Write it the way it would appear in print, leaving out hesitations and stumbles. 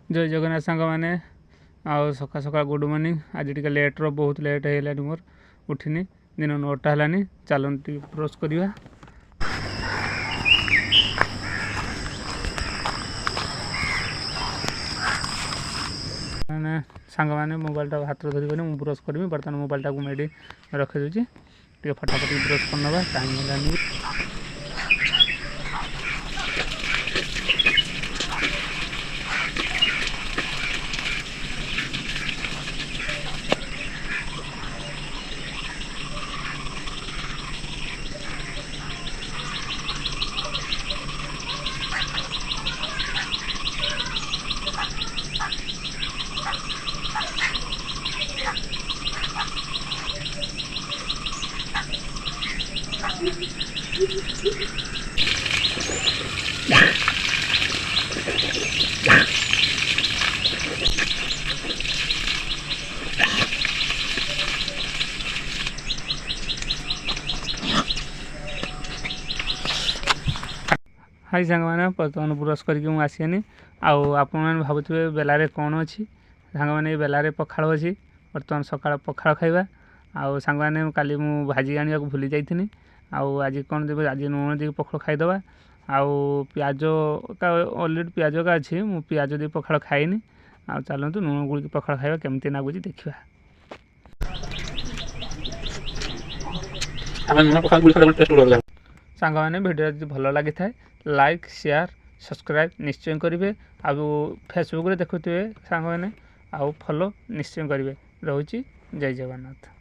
जय जगन्नाथ सांग मैंने आउ सका सका गुड मॉर्निंग। आज टी लेट्र बहुत लेट है मोर उठिनी दिन 9टा है। चलती ब्रश करवा। मैंने सांग मैंने मोबाइलटा हाथ धरिक मुझे ब्रश करी। बर्तमान मोबाइलटा को मैं रखीदे टे फटाफट ब्रश करना टाइम है। हाई सांग मैंने बर्तमान ब्रश करके मुझे आसीनी। आपण मैंने भावुए बेलारे कौन अच्छी सांग मैंने बेलारे पखाड़ अच्छी। बर्तमान सकाळ पखाड़ खाइबा। आउ सांग मैंने काली मु भाजी आने को भूली जाइथिनी। आज कौन देव आज लुण दी पखाड़ खाईदबा। पियाज का अलरेडी पियाज का अच्छी मु पियाज दी पखाड़ खाइनी। चलतु लुण गुड़ पखाड़ खाइबा केमती नागुची देखिबा। सांग मैंने भिडियो जो भल लगी था लाइक शेयर सब्सक्राइब निश्चय करेंगे। फेसबुक रे देखुए सांग मैंने फॉलो निश्चय करेंगे। रोची जय जगन्नाथ।